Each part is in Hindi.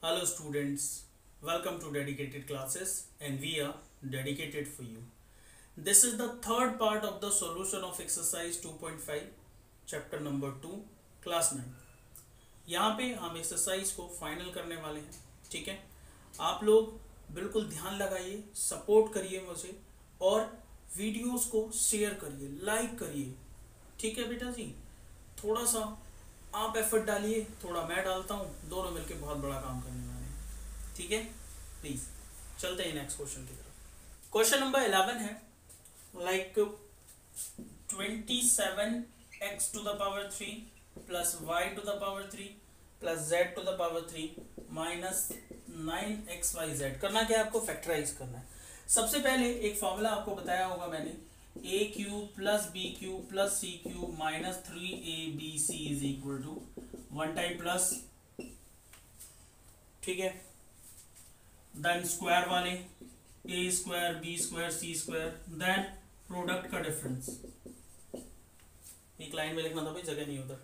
Hello students, welcome to dedicated classes and we are dedicated for you. This is the third part of the solution of exercise 2.5 chapter number 2 class 9. यहाँ पे हम एक्सरसाइज को फाइनल करने वाले हैं. ठीक है, आप लोग बिल्कुल ध्यान लगाइए, सपोर्ट करिए मुझे और वीडियोस को शेयर करिए, लाइक करिए. ठीक है बेटा जी, थोड़ा सा आप एफर्ट डालिए, थोड़ा मैं डालता हूँ, दोनों मिलके बहुत बड़ा काम करने वाले हैं. ठीक है, प्लीज चलते हैं नेक्स्ट क्वेश्चन की तरफ. क्वेश्चन नंबर 11 है like 27x to the power 3 plus y to the power 3 plus z to the power 3 minus 9xyz. करना क्या है आपको? फैक्टराइज करना है. सबसे पहले एक फॉर्मूला आपको बताया होगा मैंने, a cube plus b cube plus c cube minus 3ab is equal to one time plus, ठीक है, देन स्क्वायर वाले a square b square c square, then product का डिफरेंस. एक लाइन में लिखना था भाई, जगह नहीं उधर.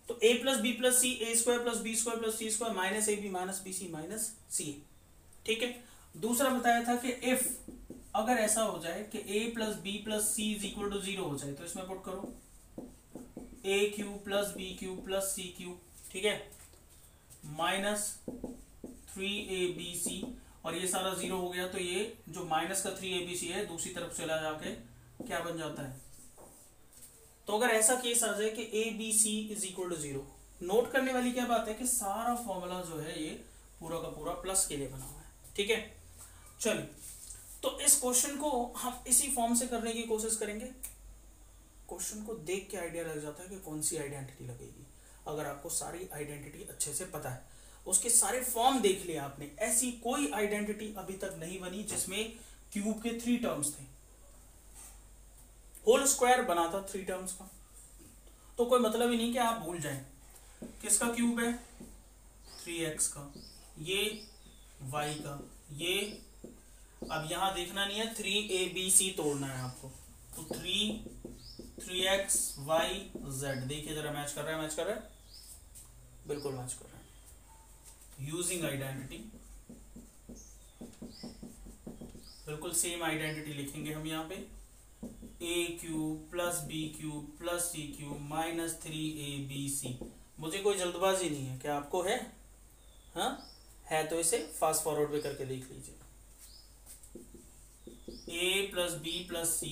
तो a plus b plus c, a square plus b square plus c square minus a b minus b c minus c. ठीक है, दूसरा बताया था कि इफ अगर ऐसा हो जाए कि a plus b plus c is equal to 0 हो जाए तो इसमें पुट करो a cube plus b cube plus c cube, ठीक है, माइनस 3abc, और ये सारा 0 हो गया तो ये जो माइनस का 3abc है दूसरी तरफ चला जाके क्या बन जाता है. तो अगर ऐसा केस आ जाए कि abc is equal to 0, note करने वाली क्या बात है कि सारा फॉर्मूला जो है ये पूरा का पूरा प्लस के लिए बना हुआ है. ठीक है, चलिए तो इस क्वेश्चन को हम इसी फॉर्म से करने की कोशिश करेंगे. क्वेश्चन को देख के आइडिया लग जाता है कि कौन सी आइडेंटिटी लगेगी. अगर आपको सारी आइडेंटिटी अच्छे से पता है, उसके सारे फॉर्म देख लिया आपने, ऐसी कोई आइडेंटिटी अभी तक नहीं बनी जिसमें क्यूब के 3 टर्म्स थे. होल स्क्वायर बना था 3 टर्म्स का, तो कोई मतलब ही नहीं कि आप भूल जाएं. किसका क्यूब है? 3x का, ये y का, ये अब यहां देखना नहीं है, 3abc तोड़ना है आपको. तो 3x y z, देखिए जरा मैच कर रहा है, मैच कर रहा है, बिल्कुल मैच कर रहा है. यूजिंग आइडेंटिटी, बिल्कुल सेम आइडेंटिटी लिखेंगे हम यहाँ पे, a cube plus B cube plus C cube minus 3abc. मुझे कोई जल्दबाजी नहीं है, क्या आपको है? हाँ है तो इसे फास्ट फॉरवर्ड पे करके देख लीजिए. a plus b plus c,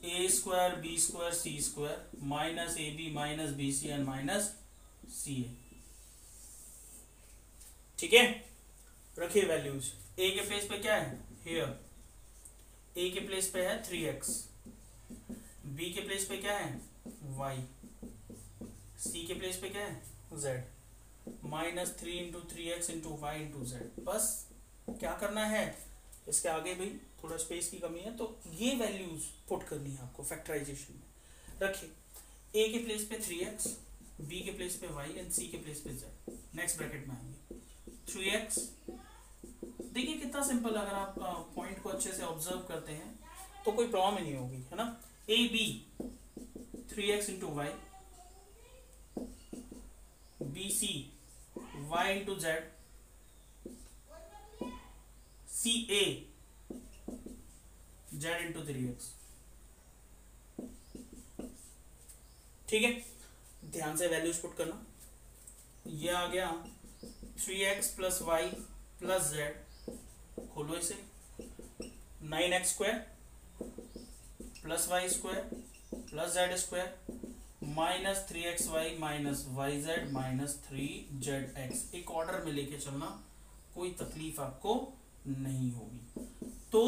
a square b square c square minus a b minus b c and minus c a. ठीक है, रखिए वैल्यूज. ए के प्लेस पे क्या है? हियर ए के प्लेस पे है 3x, बी के प्लेस पे क्या है? y, सी के प्लेस पे क्या है? z, minus 3 into 3x into Y into Z. बस क्या करना है, इसके आगे भी थोड़ा स्पेस की कमी है तो ये वैल्यूज पुट करनी है आपको फैक्टराइजेशन में. रखिए a के प्लेस पे 3x, b के प्लेस पे y एंड c के प्लेस पे z. नेक्स्ट ब्रैकेट में आएंगे 3x. देखिए कितना सिंपल, अगर आप पॉइंट को अच्छे से ऑब्जर्व करते हैं तो कोई प्रॉब्लम ही नहीं होगी, है ना. a b 3x into Y, B C y into Z, C A Z into 3x. ठीक है, ध्यान से वैल्यूज पुट करना. ये आ गया 3x plus y plus Z, खोलो इसे, 9x square plus Y square plus Z square minus 3xy minus Y Z minus 3zx. एक ऑर्डर में लेके चलना, कोई तकलीफ आपको नहीं होगी. तो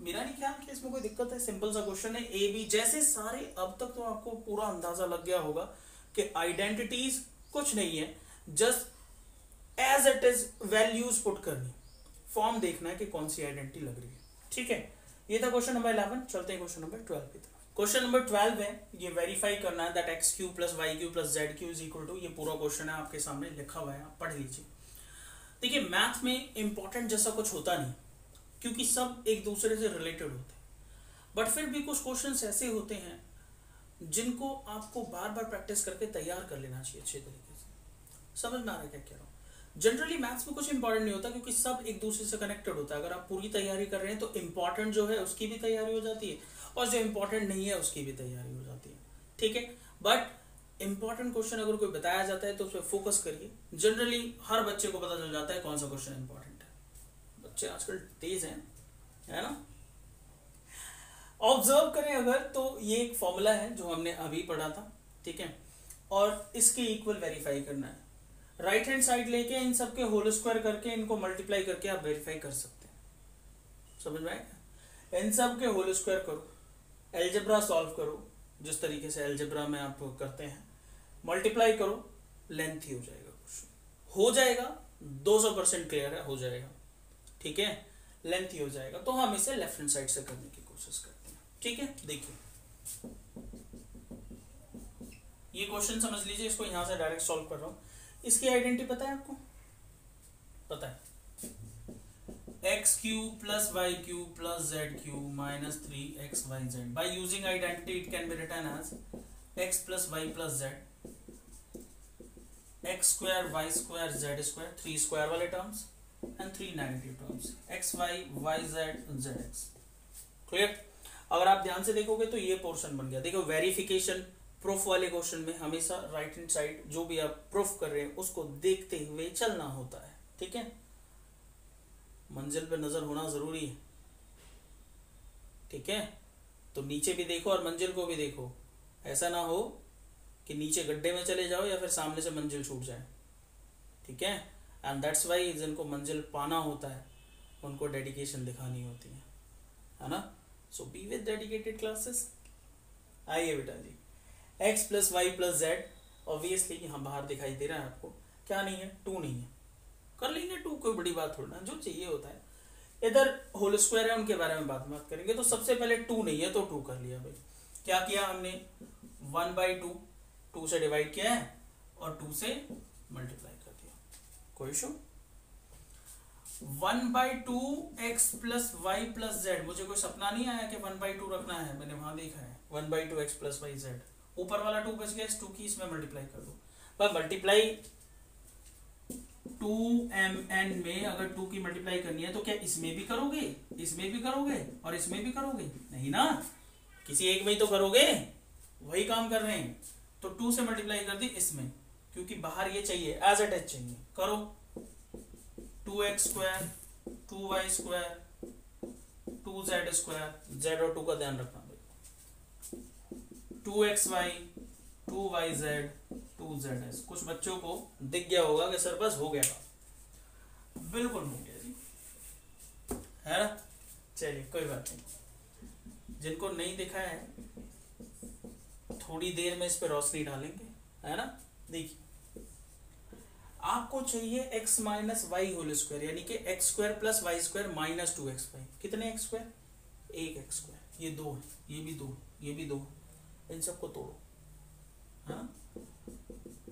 मेरा नहीं ख्याल कि इसमें कोई दिक्कत है, सिंपल सा क्वेश्चन है. ए बी जैसे सारे, अब तक तो आपको पूरा अंदाजा लग गया होगा कि आइडेंटिटीज कुछ नहीं है, just as it is values put करनी, फॉर्म देखना है कि कौन सी आइडेंटिटी लग रही है. ठीक है, ये था क्वेश्चन नंबर 11. चलते हैं क्वेश्चन नंबर 12 की तरफ. क्वेश्चन नंबर 12 है, ये वेरीफाई करना है that x q plus y q plus z q is equal to, ये पूरा क्वेश्चन है आपके सामने लिखा हुआ है, आप पढ़ लीजिए. देखिए मैथ में इंपॉर्टेंट जैसा कुछ होता नहीं, क्योंकि सब एक दूसरे से रिलेटेड होते हैं, बट फिर भी कुछ क्वेश्चंस ऐसे होते हैं जिनको आपको बार बार प्रैक्टिस करके तैयार कर लेना चाहिए अच्छे तरीके से. समझ में आ रहा है क्या कह रहा हूँ? जनरली मैथ्स में कुछ इंपॉर्टेंट नहीं होता क्योंकि सब एक दूसरे से कनेक्टेड होता है। अगर आप पूरी तैयारी कर रहे हैं तो इम्पॉर्टेंट जो है उसकी भी तैयारी हो जाती है और जो इम्पोर्टेंट नहीं है उसकी भी तैयारी हो जाती है, ठीक है। बट इंपॉर्टेंट क्वेश्चन अगर कोई बताया जाता है तो उस पर फोकस करिए। जनरली हर बच्चे को पता चल जाता है कौन सा क्वेश्चन इंपॉर्टेंट है। बच्चे आजकल तेज हैं, है ना। ऑब्जर्व करें अगर तो ये एक फॉर्मूला है जो हमने अभी पढ़ा था, ठीक है, और इसके इक्वल वेरीफाई करना है। राइट हैंड साइड लेके इन सबके होल स्क्वायर करके इनको मल्टीप्लाई करके आप वेरीफाई कर सकते हैं। समझ में आएगा? इन सब के होल स्क्वायर करो, एलजेब्रा सॉल्व करो जिस तरीके से एलजेब्रा में आप करते हैं, मल्टीप्लाई करो, लेंथ ही हो जाएगा क्वेश्चन, हो जाएगा 200% क्लियर है, हो जाएगा, ठीक है, लेंथ ही हो जाएगा। तो हम इसे लेफ्ट हैंड साइड से करने की कोशिश करते हैं, ठीक है। देखिए ये क्वेश्चन समझ लीजिए, इसको यहां से डायरेक्ट सॉल्व कर रहा हूं। इसकी आइडेंटिटी पता है आपको? पता है, x cube plus y cube plus z cube minus 3xyz। By using identity it can be written as x plus y plus z, x square y square z square, 3 square वाले terms and 3 negative terms, x y y z z x. Clear? अगर आप ध्यान से देखोगे तो ये पोर्शन बन गया। देखो वेरिफिकेशन प्रूफ वाले क्वेश्चन में हमेशा राइट हैंड साइड जो भी आप प्रूफ कर रहे हैं उसको देखते हुए चलना होता है, ठीक है। मंजिल पे नजर होना जरूरी है, ठीक है। तो नीचे भी देखो और मंजिल को भी देखो, ऐसा ना हो कि नीचे गड्ढे में चले जाओ या फिर सामने से मंजिल छूट जाए, ठीक है। एंड दैट्स वाई जिनको मंजिल पाना होता है उनको डेडिकेशन दिखानी होती है ना। So be with dedicated classes. आइए बेटा जी, x plus y plus z, obviously यहाँ बाहर दिखाई दे रहा है आपको, क्या नहीं है, 2 नहीं है, कर लेंगे 2, कोई बड़ी बात थोड़ा ना, जो चाहिए होता है। इधर होल स्क्वायर है उनके बारे में बात करेंगे। तो सबसे पहले 2 नहीं है तो 2 कर लिया भाई। क्या किया हमने, 1/2 2 से डिवाइड किया है और 2 से मल्टीप्लाई कर दिया, कोई issue. 1/2 x plus y plus z, मुझे कोई सपना नहीं आया कि 1/2 रखना है, मैंने वहां देखा है 1/2 x प्लस वाई जेड, ऊपर वाला 2 बच गया, इस 2 की इसमें मल्टीप्लाई कर दो। पर मल्टीप्लाई 2mn में अगर 2 की मल्टीप्लाई करनी है तो क्या इसमें भी करोगे, इसमें भी करोगे और इसमें भी करोगे? नहीं ना, किसी एक में ही तो करोगे, वही काम कर रहे हैं। तो 2 से मल्टीप्लाई कर दी इसमें, क्योंकि बाहर ये चाहिए, एज इट इज चाहिए, करो। 2x square 2y square 2z square, z और 2 का ध्यान रखना भाई, 2xy 2yz 2zs। कुछ बच्चों को दिख गया होगा कि सर बस हो गया, बिल्कुल हो गया जी, है ना। चलिए कोई बात नहीं, जिनको नहीं दिखा है थोड़ी देर में इस पे रोशनी डालेंगे, है ना। देखिए आपको चाहिए x minus y whole square, यानी कि x square plus Y square minus 2x y. कितने एक्स स्क्वायर? 1 एक्स स्क्वायर, ये 2 है, ये भी 2, ये भी 2, इन सबको तोड़ो, है ना,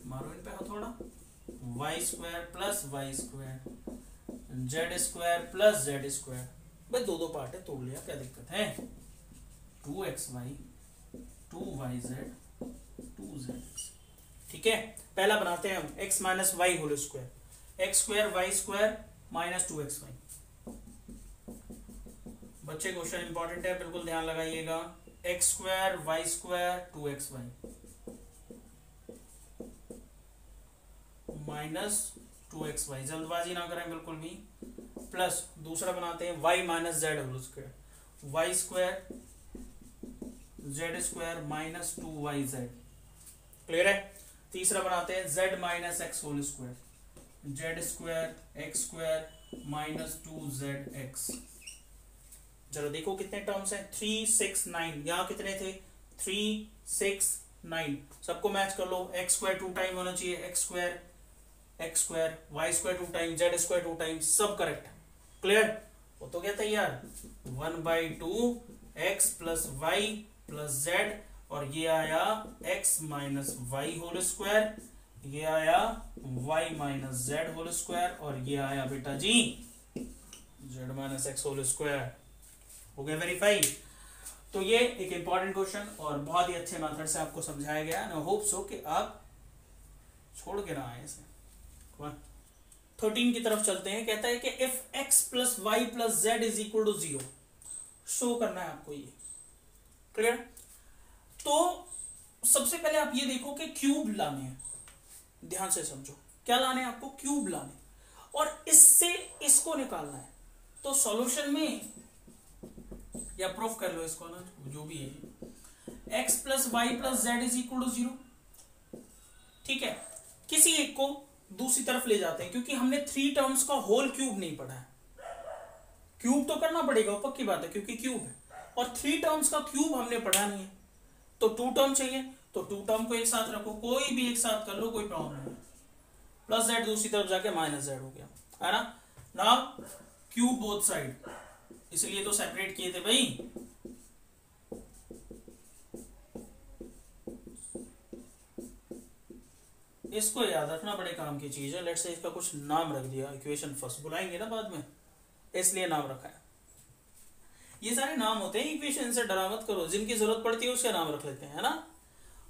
मारो इन पे हथौड़ा। Y square plus Y square z square plus Z square, भाई 2 पार्ट है, तोड़ लिया, क्या दिक्कत है। 2xy 2yz 2zx, ठीक है। पहला बनाते हैं हम x minus y whole square, x square y square minus 2xy। बच्चे क्वेश्चन इंपॉर्टेंट है, बिल्कुल ध्यान लगाइएगा। X square y square 2xy minus 2xy, जल्दबाजी ना करें बिल्कुल भी। प्लस दूसरा बनाते हैं y minus z whole square, y square z square minus 2yz, clear है। तीसरा बनाते हैं z minus x whole square, z square x square minus 2zx। चलो देखो कितने टर्म्स हैं, 3 6 9, यहाँ कितने थे, 3 6 9, सबको मैच कर लो। एक्स स्क्वायर 2 टाइम होना चाहिए, x square y square 2 time, z square 2 time, सब करेक्ट, क्लियर हो तो गया तैयार। 1/2 x plus y plus z, और ये आया x minus y whole square, ये आया y minus z whole square, और ये आया बेटा जी z minus x whole square. हो गया वेरीफाई। तो ये एक इंपॉर्टेंट क्वेश्चन और बहुत ही अच्छे मेथड से आपको समझाया गया, आई होप सो कि आप छोड़ के ना आए इसे। 13 की तरफ चलते हैं। कहता है कि if x plus y plus z is equal to 0 show करना है आपको, ये क्लियर। तो सबसे पहले आप ये देखो कि क्यूब लाने हैं, ध्यान से समझो क्या लाने हैं आपको, क्यूब लाने, और इससे इसको निकालना है। तो सॉल्यूशन में या प्रूफ कर लो इसको ना, जो भी है, x plus y plus z is equal to 0, ठीक है। किसी एक को दूसरी तरफ ले जाते हैं, क्योंकि हमने 3 टर्म्स का होल क्यूब नहीं पढ़ा है। क्यूब तो करना पड़ेगा, पक्की बात है, क्योंकि क्यूब है, और 3 टर्म्स का क्यूब हमने पढ़ा नहीं है। तो 2 टर्म चाहिए, तो 2 टर्म को एक साथ रखो, कोई भी एक साथ कर लो, कोई प्रॉब्लम नहीं। प्लस जेड दूसरी तरफ जाके माइनस जेड हो गया, है ना। नाउ क्यूब बोथ साइड, इसलिए तो सेपरेट किए थे भाई। इसको याद रखना, बड़े काम की चीज है। लेट्स से इसका कुछ नाम रख दिया, इक्वेशन फर्स्ट बुलाएंगे ना बाद में, इसलिए नाम रखा है। ये सारे नाम होते हैं इक्वेशन, से डरा मत करो, जिनकी जरूरत पड़ती है उसका नाम रख लेते हैं, है ना।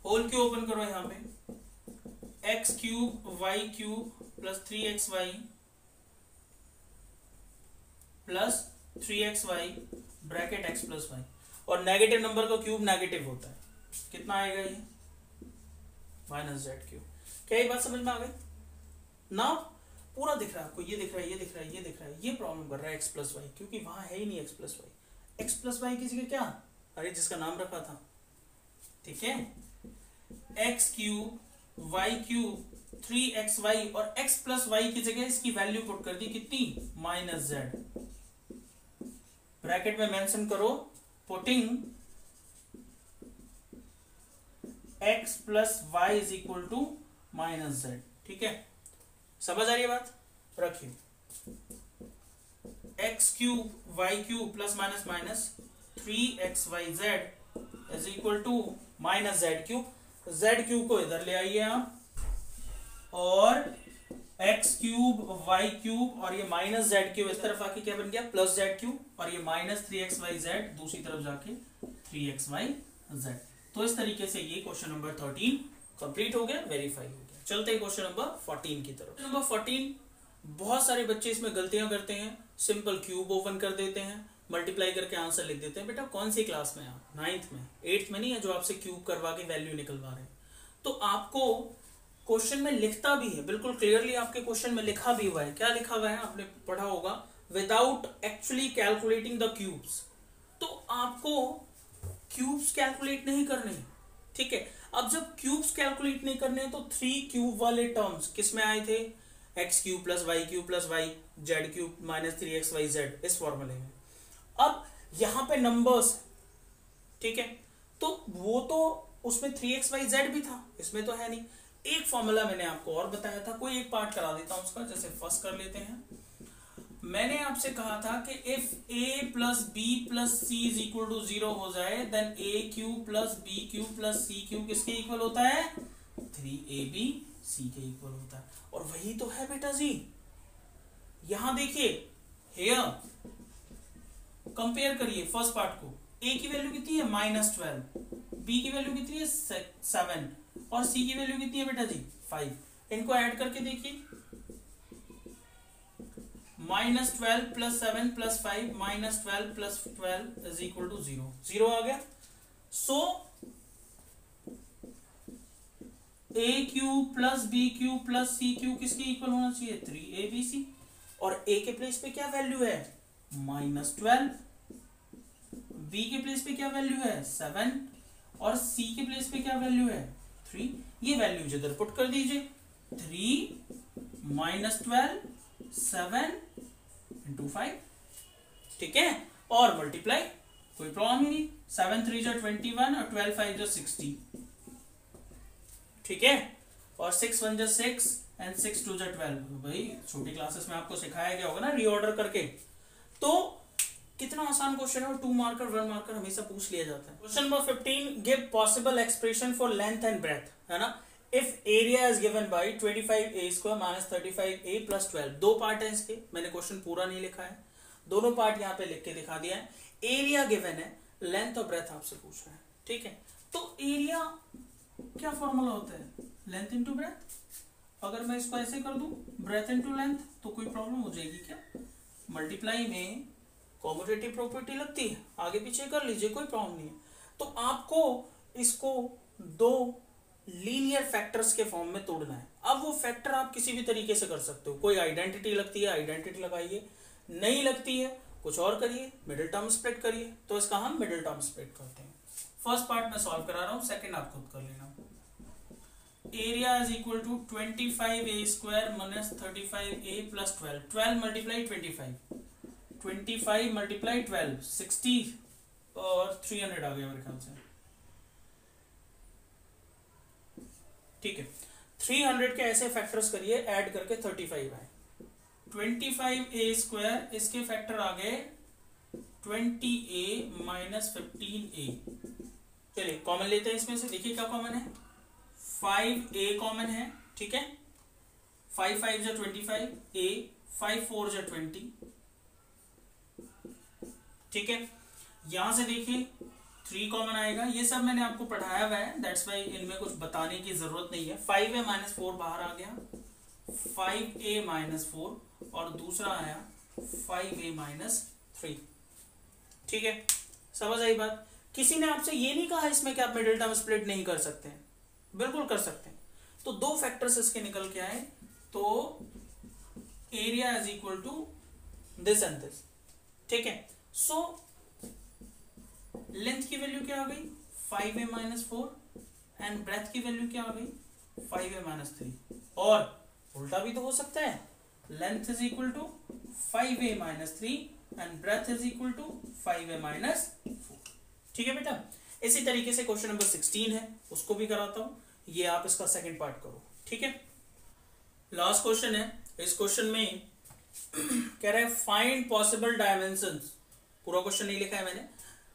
होल क्यूब ओपन करो, यहाँ पे x cube y cube plus 3xy plus 3xy bracket x plus y, और नेगेटिव नंबर का क्यूब नेगेटिव होता है, कितना आएगा ये, माइनस जेड क्यूब। क्या ये बात समझ में आ गई ना। पूरा दिख रहा है आपको, ये दिख रहा है, ये दिख रहा है, ये दिख रहा है, ये प्रॉब्लम कर रहा है x प्लस वाई, क्योंकि वहां है ही नहीं x plus y. x plus y की जगह क्या, अरे जिसका नाम रखा था, ठीक है, x cube y cube 3xy, और x प्लस वाई की जगह इसकी वैल्यू पुट कर दी, कितनी, माइनस जेड। ब्रैकेट में मेंशन करो, putting x plus y is equal to minus z, ठीक है। समझ आ रही है बात, रखिए x cube y cube plus minus minus 3xyz is equal to minus z cube. Z cube को इधर ले आइए आप, और एक्स क्यूब वाई क्यूब और ये माइनस जेड क्यूब इस तरफ आके क्या बन गया, प्लस जेड क्यूब, और ये माइनस 3xyz दूसरी तरफ जाके 3xyz। तो इस तरीके से ये क्वेश्चन नंबर 13 कंप्लीट हो गया, वेरीफाई हो गया। चलते हैं क्वेश्चन नंबर 14 की तरफ। नंबर 14, बहुत सारे बच्चे इसमें गलतियां करते हैं, सिंपल क्यूब ओपन कर देते हैं, मल्टीप्लाई करके आंसर लिख देते हैं। बेटा कौन सी क्लास में, आप 9th में, 8th में नहीं है, जो आपसे क्यूब करवा के वैल्यू निकलवा रहे हैं। तो आपको क्वेश्चन में लिखता भी है, बिल्कुल क्लियरली आपके क्वेश्चन में लिखा भी हुआ है। क्या लिखा हुआ है, आपने पढ़ा होगा, without actually calculating the cubes. तो आपको क्यूब्स कैलकुलेट नहीं करने, ठीक है। अब जब क्यूब्स कैलकुलेट नहीं करने, तो 3 क्यूब वाले टर्म्स किस में आए थे, x cube plus y z cube minus 3xyz, इस फॉर्मूले में। अब यहां पे नंबर्स, ठीक है, तो वो तो उसमें 3xyz भी था, इसमें तो है नहीं। एक फॉर्मूला मैंने आपको और बताया था, कोई एक पार्ट करा देता हूं उसका, जैसे फर्स्ट कर लेते हैं। मैंने आपसे कहा था कि if a plus b plus c is equal to 0 हो जाए, then a cube plus B cube plus C cube किसके इक्वल होता है, 3ab c के इक्वल होता है। और वही तो है बेटा जी, यहां देखिए, हेयर कंपेयर करिए फर्स्ट पार्ट को, a की वैल्यू कितनी है, -12, b की वैल्यू कितनी है, 7, और c की वैल्यू कितनी है बेटा जी, 5। इनको ऐड करके देखिए, -12 plus 7 plus 5, -12 plus 12 is equal to 0, 0 आ गया। So a cube plus B cube plus C cube किसके इक्वल होना चाहिए, 3abc। और a के प्लेस पे क्या वैल्यू है, -12, b के प्लेस पे क्या वैल्यू है, 7, और c के प्लेस पे क्या वैल्यू है, 3। ये वैल्यू इधर पुट कर दीजिए, 3 -12 7 इंटू 5, ठीक है, और मल्टीप्लाई, कोई प्रॉब्लम ही नहीं। 7 3 जो 21 और 12 5 जो 60, ठीक है, और 6 1 जो 6 एंड 6 2 जो 12। भाई छोटी क्लासेस में आपको सिखाया गया होगा ना रीऑर्डर करके। तो कितना आसान क्वेश्चन है, 2 मार्कर 1 मार्कर हमेशा पूछ लिया जाता है। Question number 15, give possible expression for length and breadth, है ना। If area is given by 25a square minus 35a plus 12। 2 part है इसके, मैंने क्वेश्चन पूरा नहीं लिखा है, दोनों पार्ट यहाँ पे लिख के दिखा दिया है। एरिया गिवन है, लेंथ और ब्रेथ आपसे पूछ रहा है, ठीक है। तो एरिया क्या फॉर्मूला होता है, लेंथ इंटू ब्रेथ। अगर मैं इसको ऐसे कर दूं ब्रेथ इनटू लेंथ तो कोई प्रॉब्लम हो जाएगी क्या? मल्टीप्लाई में कॉम्यूटेटिव प्रॉपर्टी लगती है, आगे पीछे कर लीजिए, कोई प्रॉब्लम नहीं है। तो आपको इसको दो लीनियर फैक्टर्स के फॉर्म में तोड़ना है। अब वो फैक्टर आप किसी भी तरीके से कर सकते हो, कोई आइडेंटिटी लगती है आइडेंटिटी लगाइए, नहीं लगती है कुछ और करिए, मिडिल टर्म स्प्लिट करिए। तो इसका हम मिडिल टर्म स्प्लिट करते हैं। फर्स्ट पार्ट मैं सॉल्व करा रहा हूं, सेकंड आप खुद कर लेना। Area is equal to 25a square minus 35a plus 12, 12 multiply 25 multiply 12 60 और 300 आ गया मेरे ख्याल से, ठीक है। 300 के ऐसे फैक्टर्स करिए ऐड करके 35 आए। 25a स्क्वायर, इसके फैक्टर आ गए 20a माइनस 15a। चलिए कॉमन लेते हैं इसमें से, देखिए क्या कॉमन है, 5a कॉमन है, ठीक है। 5 5 जा 25, a 5 4 जा 20, ठीक है। यहां से देखिए 3 कॉमन आएगा, ये सब मैंने आपको पढ़ाया हुआ है, दैट्स वाई इनमें कुछ बताने की जरूरत नहीं है। 5a माइनस 4 बाहर आ गया, 5a माइनस 4, और दूसरा आया 5a माइनस 3, ठीक है। समझ आई बात? किसी ने आपसे ये नहीं कहा इसमें कि आप मिडिल टर्म स्प्लिट नहीं कर सकते हैं, बिल्कुल कर सकते हैं। तो दो फैक्टर्स इसके निकल के आए, तो area is equal to this and this, ठीक है। सो लेंथ की वैल्यू क्या आ गई 5a माइनस 4 एंड ब्रेथ की वैल्यू क्या आ गई 5a माइनस 3, और उल्टा भी तो हो सकता है, length is equal to 5a minus 3 and breadth is equal to 5a minus 4, ठीक है बेटा। इसी तरीके से क्वेश्चन नंबर 16 है, उसको भी कराता हूं, ये आप इसका सेकंड पार्ट करो, ठीक है। लास्ट क्वेश्चन है, इस क्वेश्चन में कह रहा है फाइंड पॉसिबल डायमेंशंस, पूरा क्वेश्चन नहीं लिखा है मैंने।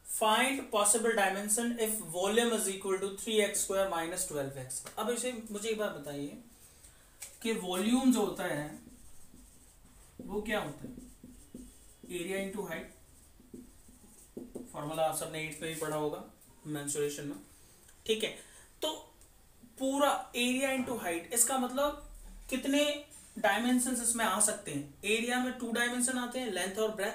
Find possible dimension if volume is equal to 3x square minus 12x। अब इसे मुझे एक बात बताइए कि वॉल्यूम जो होता है वो क्या होता है, एरिया इंटू हाइट, फॉर्मूला आप सबने 8th में भी पढ़ा होगा मेंसुरेशन में, ठीक है। तो पूरा एरिया इंटू हाइट, इसका मतलब कितने डायमेंशंस इसमें आ सकते हैं। एरिया में 2 डायमेंशन आते हैं, लेंथ और ब्रेथ,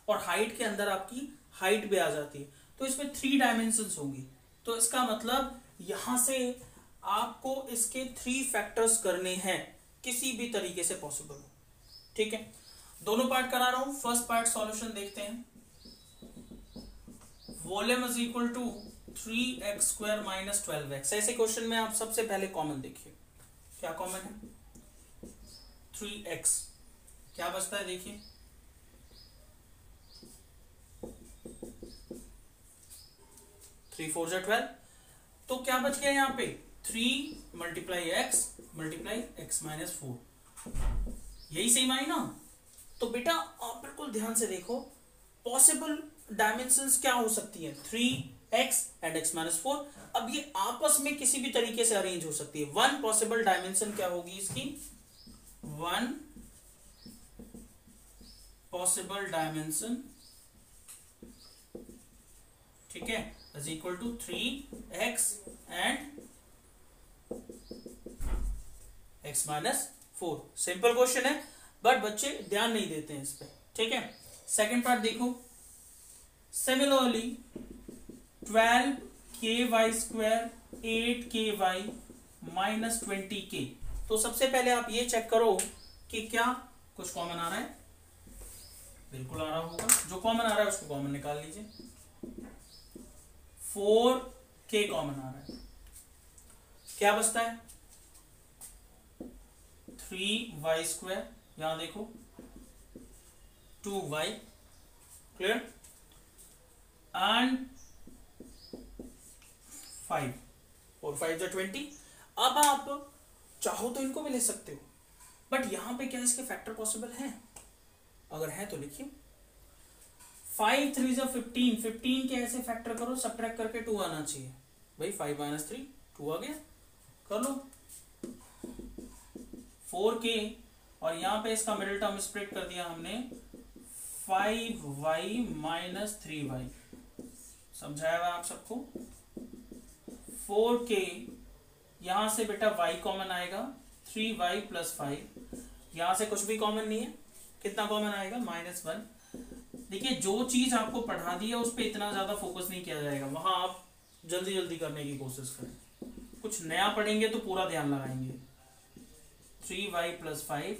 और हाइट के अंदर आपकी हाइट भी आ जाती है, तो इसमें 3 डायमेंशंस होंगी। तो इसका मतलब यहां से आपको इसके 3 फैक्टर्स करने हैं, किसी भी तरीके से पॉसिबल हो, ठीक है। दोनों पार्ट करा रहा हूं, फर्स्ट पार्ट सॉल्यूशन देखते हैं। Volume is equal to 3x square minus 12x। ऐसे क्वेश्चन में आप सबसे पहले कॉमन देखिए, क्या कॉमन है 3x, क्या बचता है देखिए 3 4 जा 12, तो क्या बच गया यहाँ पे 3 मल्टीप्लाई x माइनस 4, यही सेम आई ना। तो बेटा आप बिल्कुल ध्यान से देखो, पॉसिबल डायमेंशंस क्या हो सकती है 3x एंड x माइनस 4। अब ये आपस में किसी भी तरीके से अरेंज हो सकती है। वन पॉसिबल डायमेंशन क्या होगी इसकी, वन पॉसिबल डायमेंशन, ठीक है, is equal to 3x and x minus 4। Simple question है, बट बच्चे ध्यान नहीं देते हैं इस पे, ठीक है। सेकेंड पार्ट देखो, similarly 12ky square 8ky minus 20k। तो सबसे पहले आप ये चेक करो कि क्या कुछ कॉमन आ रहा है, बिल्कुल आ रहा होगा, जो कॉमन आ रहा है उसको कॉमन निकाल लीजिए। 4k कॉमन आ रहा है, क्या बचता है 3y स्क्वायर, यहां देखो 2y, क्लियर, एंड 5 और 5 जो 20। अब आप चाहो तो इनको भी ले सकते हो, बट यहां पे क्या इसके फैक्टर पॉसिबल है, अगर है तो लिखिए 5 3 जो 15, 15 के ऐसे फैक्टर करो, सब्ट्रैक्ट करके 2 आना चाहिए भाई, 5 माइनस 3 2 आ गया, कर लो 4k, और यहां पे इसका मिडिल टर्म स्प्लिट कर दिया हमने 5y माइनस 3y, समझाया हुआ आप सबको। 4k, यहां से बेटा y कॉमन आएगा, 3y प्लस 5, यहां से कुछ भी कॉमन नहीं है, कितना कॉमन आएगा -1। देखिए जो चीज आपको पढ़ा दी है उस पर इतना ज्यादा फोकस नहीं किया जाएगा, वहां आप जल्दी जल्दी करने की कोशिश करें, कुछ नया पढ़ेंगे तो पूरा ध्यान लगाएंगे। 3y plus 5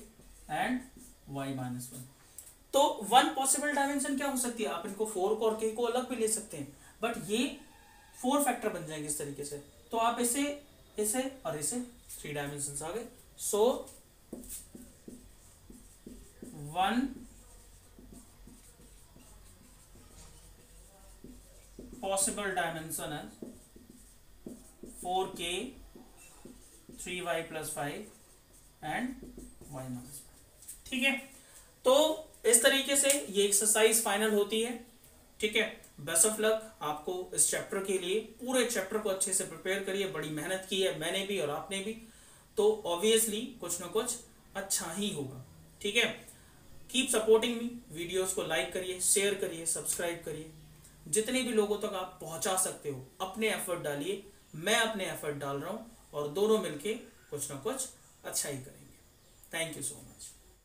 and y -1। तो वन पॉसिबल डायमेंशन क्या हो सकती है, आप इनको 4 को और k को अलग भी ले सकते हैं, बट ये 4 फैक्टर बन जाएंगे इस तरीके से, तो आप इसे इसे और इसे 3 डायमेंशन आ गए। So one possible dimension is 4k 3y plus 5 and y minus 1। ठीक है, तो इस तरीके से ये एक्सरसाइज फाइनल होती है। ठीक है, बेस्ट ऑफ लक आपको इस चैप्टर के लिए, पूरे चैप्टर को अच्छे से प्रिपेयर करिए, बड़ी मेहनत की है मैंने भी और आपने भी, तो ऑब्वियसली कुछ ना कुछ अच्छा ही होगा। ठीक है, कीप सपोर्टिंग मी, वीडियोस को लाइक करिए, शेयर करिए, सब्सक्राइब करिए, जितने भी लोगों तक आप पहुंचा सकते हो अपने एफर्ट डालिए, मैं अपने एफर्ट डाल रहा हूं और दोनों मिलके कुछ ना कुछ अच्छा ही करेंगे। Thank you so much.